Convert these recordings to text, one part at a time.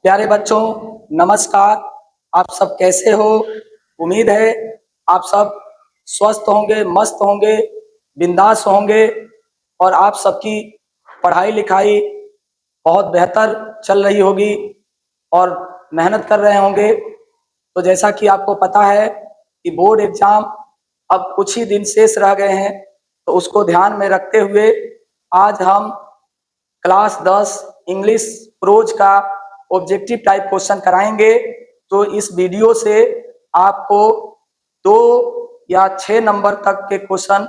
प्यारे बच्चों, नमस्कार। आप सब कैसे हो? उम्मीद है आप सब स्वस्थ होंगे, मस्त होंगे, बिंदास होंगे और आप सबकी पढ़ाई लिखाई बहुत बेहतर चल रही होगी और मेहनत कर रहे होंगे। तो जैसा कि आपको पता है कि बोर्ड एग्जाम अब कुछ ही दिन शेष रह गए हैं, तो उसको ध्यान में रखते हुए आज हम क्लास 10 इंग्लिश प्रोज का ऑब्जेक्टिव टाइप क्वेश्चन कराएंगे। तो इस वीडियो से आपको 2 या 6 नंबर तक के क्वेश्चन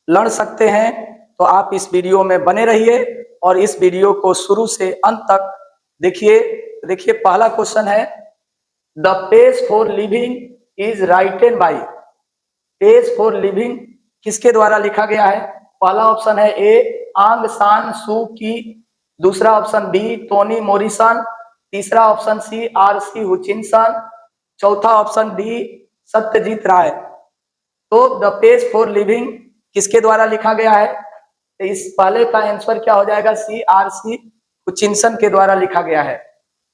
लड़ सकते हैं। तो आप इस वीडियो में बने रहिए और इस वीडियो को शुरू से अंत तक देखिए। देखिए, पहला क्वेश्चन है, the page for living is written by. Page for living किसके द्वारा लिखा गया है? पहला ऑप्शन है ए आंग सान सू की, दूसरा ऑप्शन बी टोनी मोरिसन, तीसरा ऑप्शन सी आर सी हुचिनसन, चौथा ऑप्शन डी सत्यजीत राय। तो द पेज फॉर लिविंग किसके द्वारा लिखा गया है? तो इस पहले का आंसर क्या हो जाएगा? सी आर सी हुचिनसन के द्वारा लिखा गया है।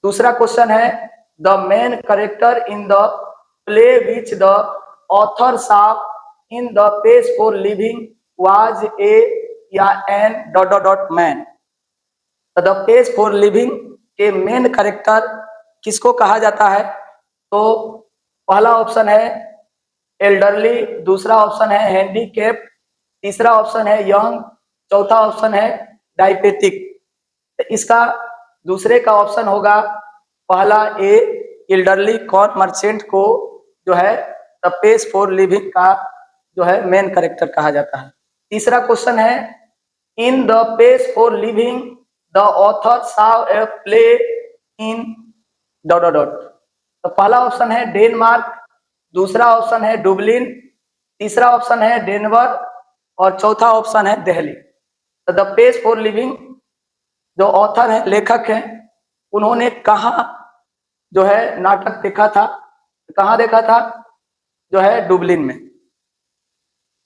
दूसरा क्वेश्चन है, the main character in the play which the author of in the page for living was a या an dot dot dot man. The page for living के मेन कैरेक्टर किसको कहा जाता है? तो पहला ऑप्शन है एल्डरली, दूसरा ऑप्शन है हैंडीकैप, तीसरा ऑप्शन है यंग, चौथा ऑप्शन है डायबिटिक। तो इसका दूसरे का ऑप्शन होगा पहला ए एल्डरली। कौन मर्चेंट को जो है द पेज फॉर लिविंग का जो है मेन कैरेक्टर कहा जाता है। तीसरा क्वेश्चन है, इन the page for living the author saw a play in dot dot dot. तो पहला ऑप्शन है डेनमार्क, दूसरा ऑप्शन है डुबलिन, तीसरा ऑप्शन है डेनवर और चौथा ऑप्शन है दिल्ली। तो द पेज फॉर लिविंग जो ऑथर है, लेखक हैं, उन्होंने कहाँ जो है नाटक देखा था? कहाँ देखा था? जो है डुबलिन में।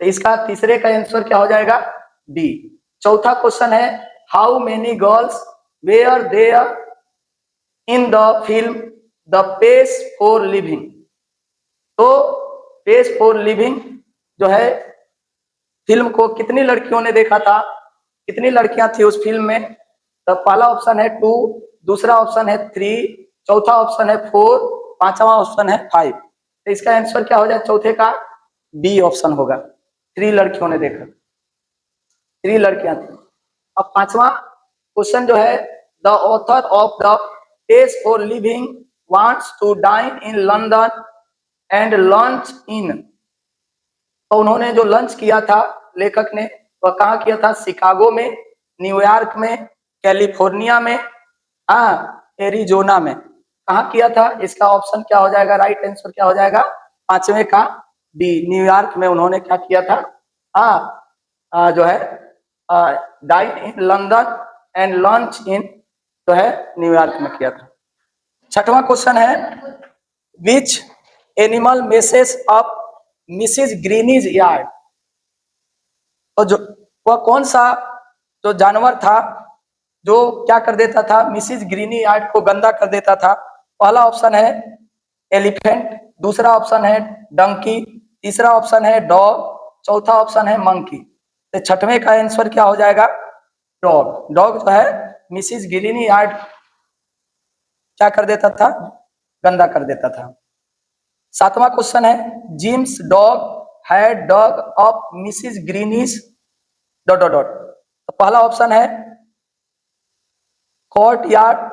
तो इसका तीसरे का आंसर क्या हो जाएगा? डी। चौथा क्वेश्चन है, how many girls were there in the film the page for living. तो पेज फॉर लिविंग जो है फिल्म को कितनी लड़कियों ने देखा था? कितनी लड़कियां थी उस फिल्म में? तो पहला ऑप्शन है 2, दूसरा ऑप्शन है 3, चौथा ऑप्शन है 4, पांचवा ऑप्शन है 5। तो इसका आंसर क्या हो जाए चौथे का? बी ऑप्शन होगा। 3 लड़कियों ने देखा, 3 लड़कियां थी। अब पांचवा क्वेश्चन जो है, the author of the page for living wants to dine in London and lunch in. तो उन्होंने जो लंच किया था लेखक ने, वह कहाँ किया था? शिकागो में, न्यूयॉर्क में, कैलिफोर्निया में, एरिजोना में। कहाँ किया था? इसका ऑप्शन क्या हो जाएगा? राइट आंसर क्या हो जाएगा? पांचवें का बी, न्यूयॉर्क में उन्होंने क्या किया था? जो है dine in London and lunch in जो है न्यूयॉर्क में किया था। छठवां क्वेश्चन है, which animal messes up Mrs Greenie's yard. तो जो वह कौन सा जो जानवर था जो क्या कर देता था? मिसिज ग्रीनी यार्ड को गंदा कर देता था। पहला ऑप्शन है एलिफेंट, दूसरा ऑप्शन है डंकी, तीसरा ऑप्शन है डॉग, चौथा ऑप्शन है मंकी। तो छठवें का आंसर क्या हो जाएगा? डॉग। डॉग जो है मिसिज ग्रीनी यार्ड क्या कर देता था? गंदा कर देता था। सातवां क्वेश्चन है, Jim's dog had dog of Mrs Greeny's dot dot dot. तो पहला ऑप्शन है कोर्ट यार्ड,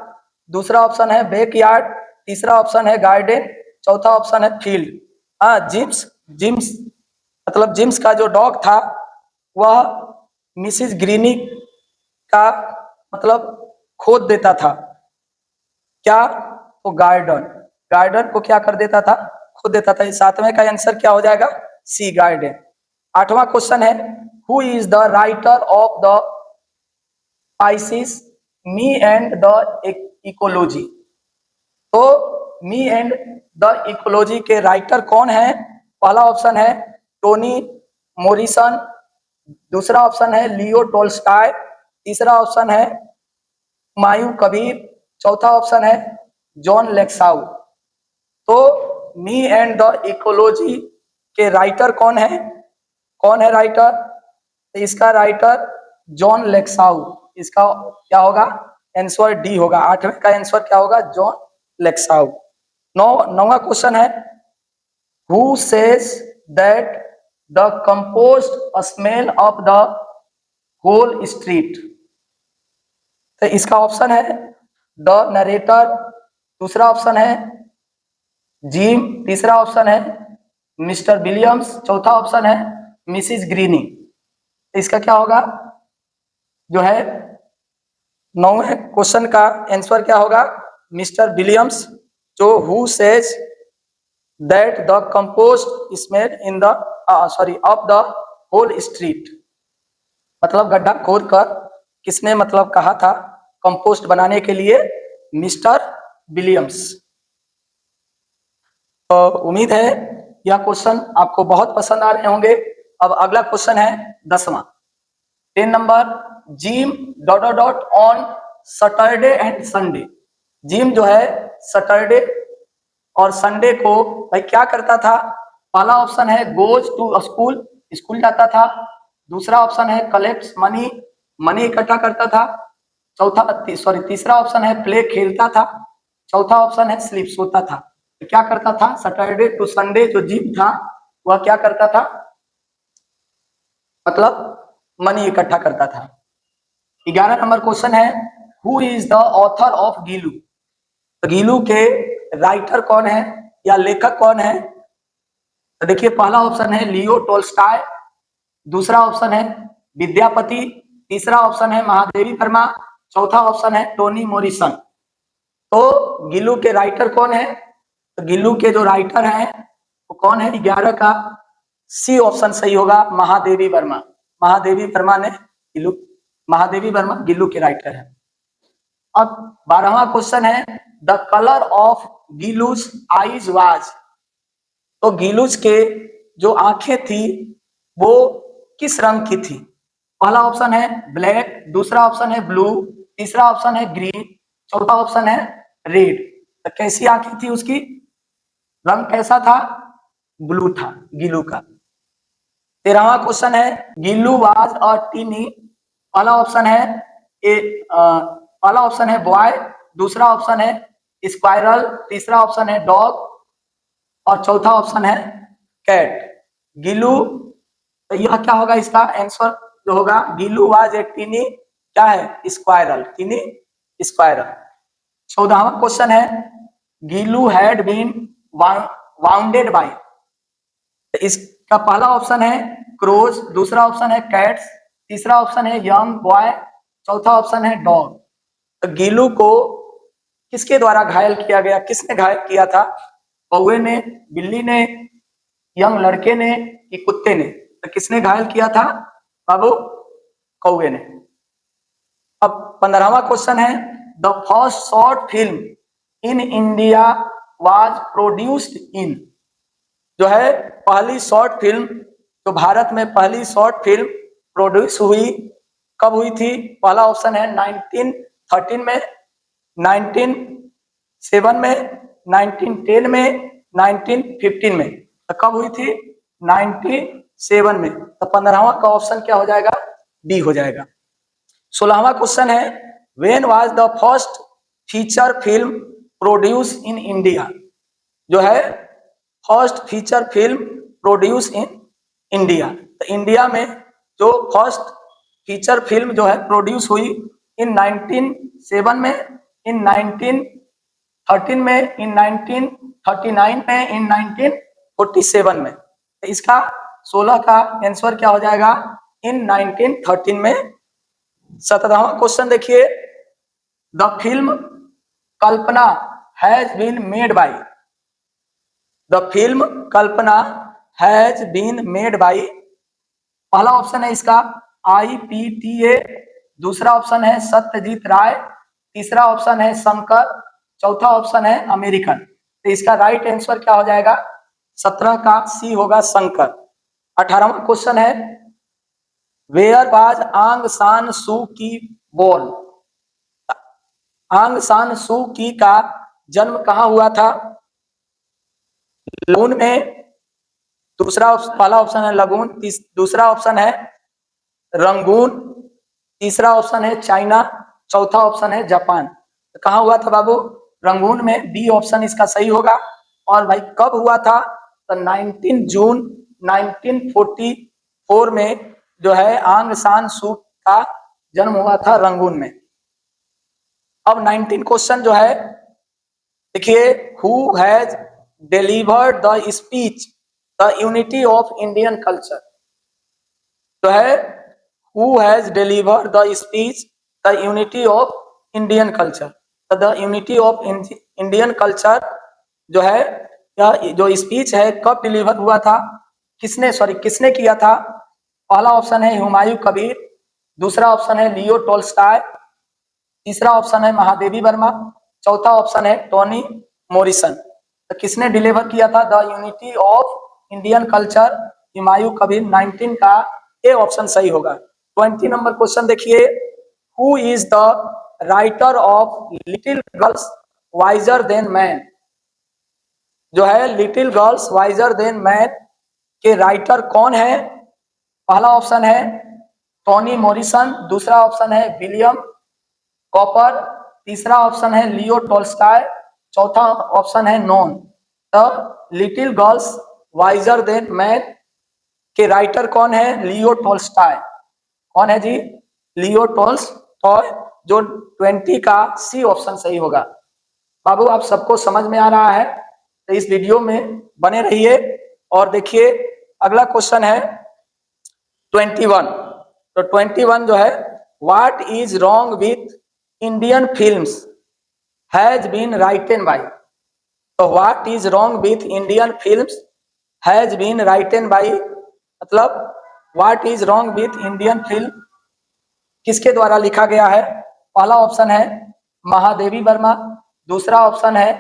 दूसरा ऑप्शन है बैक यार्ड, तीसरा ऑप्शन है गार्डन, चौथा ऑप्शन है फील्ड। जिम्स जिम्स मतलब जिम्स का जो डॉग था वह मिसिज ग्रीनी का मतलब खोद देता था। क्या? वो गार्डन, गार्डन को क्या कर देता था? खोद देता था। इस सातवें का आंसर क्या हो जाएगा? सी, गार्डन। आठवां क्वेश्चन है, who is the writer of the Pisces me and the ecology. तो मी एंड द इकोलॉजी के राइटर कौन है? पहला ऑप्शन है टोनी मोरिसन, दूसरा ऑप्शन है लियो टोल्स्टॉय, तीसरा ऑप्शन है हुमायूं कबीर, चौथा ऑप्शन है जॉन लेक्साउ। तो मी एंड द इकोलॉजी के राइटर कौन है? कौन है राइटर? तो इसका राइटर जॉन लेक्साउ। इसका क्या होगा? आंसर डी होगा। आठवें का आंसर क्या होगा? John Lexau. नौवां क्वेश्चन है who says that the compost smell of the whole street? तो इसका ऑप्शन है द नरेटर, दूसरा ऑप्शन है जिम, तीसरा ऑप्शन है मिस्टर विलियम्स, चौथा ऑप्शन है मिसिस ग्रीनी। तो इसका क्या होगा? जो है नौवें क्वेश्चन का आंसर क्या होगा? मिस्टर विलियम्स, जो who says that the compost smell in the sorry of the whole street, मतलब गड्ढा खोद कर किसने मतलब कहा था कंपोस्ट बनाने के लिए? Mister Williams. तो उम्मीद है यह क्वेश्चन आपको बहुत पसंद आ रहे होंगे। अब अगला क्वेश्चन है 10वां, 10 number, gym dot dot dot on Saturday and Sunday. Gym जो है सैटरडे और संडे को भाई क्या करता था? पहला ऑप्शन है गोज टू स्कूल, स्कूल जाता था। दूसरा ऑप्शन है कलेक्ट मनी, मनी इकट्ठा करता था। तीसरा ऑप्शन है प्ले, खेलता था। चौथा ऑप्शन है स्लीप, सोता था। तो क्या करता था? सैटरडे टू संडे जो जिम था वह क्या करता था? मतलब मनी इकट्ठा करता था। 11 नंबर क्वेश्चन है who is the author of Gillu? Gillu के राइटर कौन है या लेखक कौन है? तो देखिए पहला ऑप्शन है लियो टोल्स्टॉय, दूसरा ऑप्शन है विद्यापति, तीसरा ऑप्शन है महादेवी वर्मा, चौथा ऑप्शन है टोनी मॉरिसन। तो गिल्लू के राइटर कौन है? तो गिल्लू के जो राइटर हैं वो कौन है? 11 का सी ऑप्शन सही होगा, महादेवी वर्मा। महादेवी वर्मा ने गिल्लू, महादेवी वर्मा गिल्लू के राइटर है। अब 12वां क्वेश्चन है the colour of Gillu's eyes was. तो गिलूस के जो आंखें थी वो किस रंग की थी? पहला ऑप्शन है ब्लैक, दूसरा ऑप्शन है ब्लू, तीसरा ऑप्शन है ग्रीन, चौथा ऑप्शन है रेड। तो कैसी आंखें थी उसकी? रंग कैसा था? ब्लू था गिलू का। 13वां क्वेश्चन है गिल्लू वाज अ टीनी। पहला ऑप्शन है पहला ऑप्शन है बॉय, दूसरा ऑप्शन है स्क्वायरल, तीसरा ऑप्शन है डॉग और चौथा ऑप्शन है कैट। गिल्लू, तो यह क्या होगा? इसका आंसर जो होगा गिल्लू वाज ए टीनी क्या है? Squirrel, tiny squirrel. 14वां क्वेश्चन है Gillu had been wounded by. इसका पहला ऑप्शन है क्रोज, दूसरा ऑप्शन है कैट्स, तीसरा ऑप्शन है यंग बॉय, चौथा ऑप्शन है डॉग। तो गिल्लू को किसके द्वारा घायल किया गया? किसने घायल किया था? कौवे ने, बिल्ली ने, यंग लड़के ने कि कुत्ते ने? तो किसने घायल किया था बाबू? कौवे ने। अब 15वां क्वेश्चन है the first short film in India was produced in. जो है पहली शॉर्ट फिल्म, तो भारत में पहली शॉर्ट फिल्म प्रोड्यूस हुई कब हुई थी? पहला ऑप्शन है 1913 में, 1907 में, 1910 में, 1915 में। तो कब हुई थी? 97 में। तो 15वां का ऑप्शन क्या हो जाएगा? डी हो जाएगा। 16वां क्वेश्चन है when was the first feature film produce in India. जो है first feature film produce in India. तो इंडिया में जो फर्स्ट फीचर फिल्म जो है प्रोड्यूस हुई इन 1907 में, इन 1913 में, इन 1939 में, इन 1947 में। तो इसका 16 का आंसर क्या हो जाएगा? इन 1913 में। 17वां क्वेश्चन देखिए the film Kalpana has been made by. The film Kalpana has been made by. पहला ऑप्शन है इसका IPTA, दूसरा ऑप्शन है सत्यजीत राय, तीसरा ऑप्शन है शंकर, चौथा ऑप्शन है अमेरिकन। तो इसका राइट आंसर क्या हो जाएगा? 17 का सी होगा, शंकर। 18वां क्वेश्चन है वेयर वाज आंग सान सू की बोर्न। आंग सान सू की का जन्म कहाँ हुआ था? लगून में। पहला ऑप्शन है लगून, दूसरा ऑप्शन है रंगून, तीसरा ऑप्शन है चाइना, चौथा ऑप्शन है जापान। तो कहाँ हुआ था बाबू? रंगून में, बी ऑप्शन इसका सही होगा। और भाई कब हुआ था? तो 19 जून 1944 में जो है आंग सान सू का जन्म हुआ था रंगून में। अब 19 क्वेश्चन जो है देखिए, who has delivered the speech the unity of Indian culture, जो है who has delivered the speech the unity of Indian culture. तो the unity of Indian culture जो है, यह जो स्पीच है कब डिलीवर हुआ था? किसने किया था? पहला ऑप्शन है हुमायूं कबीर, दूसरा ऑप्शन है लियो टोल्स्टॉय, तीसरा ऑप्शन है महादेवी वर्मा, चौथा ऑप्शन है टोनी मोरिसन। तो किसने डिलीवर किया था the unity of Indian culture? Humayun Kabir. 19 का ए ऑप्शन सही होगा। 20 नंबर क्वेश्चन देखिए, who is the writer of little girls visor then man, जो है little girls visor then man के राइटर कौन है? पहला ऑप्शन है टोनी मॉरिसन, दूसरा ऑप्शन है विलियम कॉपर, तीसरा ऑप्शन है लियो टोल्स्टॉय, चौथा ऑप्शन है non. The little girls visor then man के राइटर कौन है? लियो टोल्स्टॉय। कौन है जी? लियो टोल्स्टॉय। जो 20 का सी ऑप्शन सही होगा। बाबू आप सबको समझ में आ रहा है? तो इस वीडियो में बने रहिए और देखिए अगला क्वेश्चन है 21। तो 21 जो है, what is wrong with Indian films has been written by. तो what is wrong with Indian films has been written by, मतलब what is wrong with Indian film किसके द्वारा लिखा गया है? पहला ऑप्शन है महादेवी वर्मा, दूसरा ऑप्शन है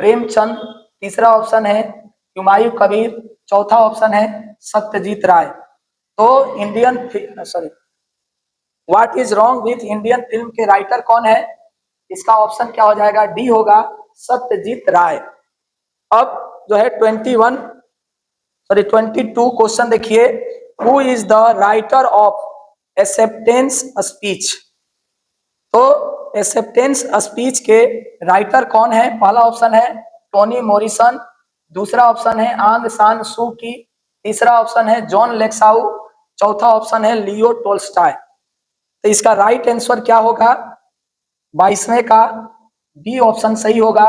प्रेमचंद, तीसरा ऑप्शन है हुमायूं कबीर, चौथा ऑप्शन है सत्यजीत राय। तो what is wrong with Indian film के राइटर कौन है? इसका ऑप्शन क्या हो जाएगा? डी होगा, सत्यजीत राय। अब जो है 22 क्वेश्चन देखिए, who is the writer of acceptance speech. तो एक्सेप्टेंस स्पीच के राइटर कौन है? पहला ऑप्शन है टोनी मॉरिसन, दूसरा ऑप्शन है आंग सान सू की, तीसरा ऑप्शन है जॉन लेक्साउ, चौथा ऑप्शन है लियो टोल्स्टॉय। तो इसका राइट आंसर क्या होगा? 22वें का बी ऑप्शन सही होगा,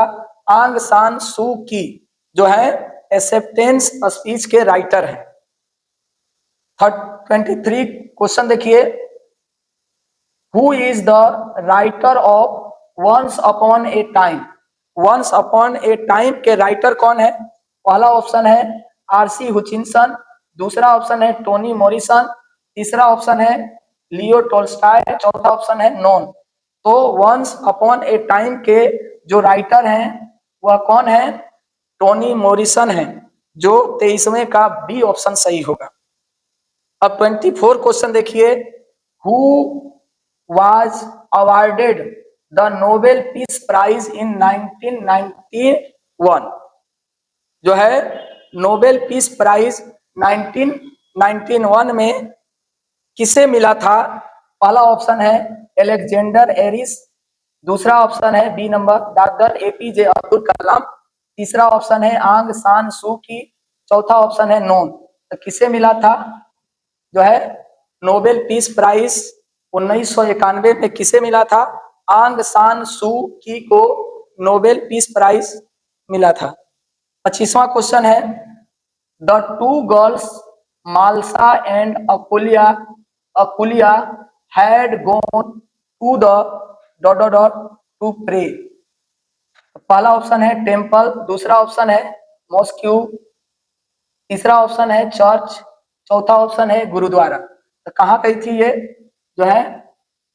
आंग सान सू की जो है एक्सेप्टेंस स्पीच के राइटर है। 23 क्वेश्चन देखिए, who is the writer of once upon a time. Once upon a time के राइटर कौन है? पहला ऑप्शन है आरसी हुचिनसन, दूसरा ऑप्शन है टोनी मॉरिसन, तीसरा ऑप्शन है लियो टोल्स्टॉय, चौथा ऑप्शन है नॉन। तो वंस अपॉन ए टाइम के जो राइटर हैं वह कौन है? टोनी मॉरिसन है, जो 23वें का बी ऑप्शन सही होगा। अब 24 क्वेश्चन देखिए, who was awarded the Nobel peace prize in 1991, जो है नोबेल पीस प्राइज 1991 में किसे मिला था? पहला ऑप्शन है एलेक्जेंडर एरिस, दूसरा ऑप्शन है B number doctor APJ Abdul Kalam, तीसरा ऑप्शन है आंग सान सू की, चौथा ऑप्शन है नॉन। तो किसे मिला था जो है नोबेल पीस प्राइज 1991 में? किसे मिला था? आंग सान सू की को नोबेल पीस प्राइज मिला था। 25वां क्वेश्चन है, the two girls Malsa and Akulia had gone to the dot dot dot to pray. पहला ऑप्शन है टेम्पल, दूसरा ऑप्शन है मॉस्क्यू, तीसरा ऑप्शन है चर्च, चौथा ऑप्शन है गुरुद्वारा। तो कहाँ गई थी ये जो है?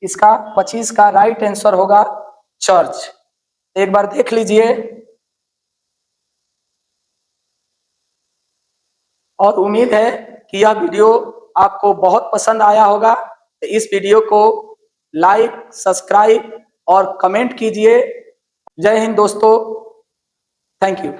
इसका 25 का राइट आंसर होगा चर्च। एक बार देख लीजिए और उम्मीद है कि यह वीडियो आपको बहुत पसंद आया होगा। तो इस वीडियो को लाइक, सब्सक्राइब और कमेंट कीजिए। जय हिंद दोस्तों, थैंक यू।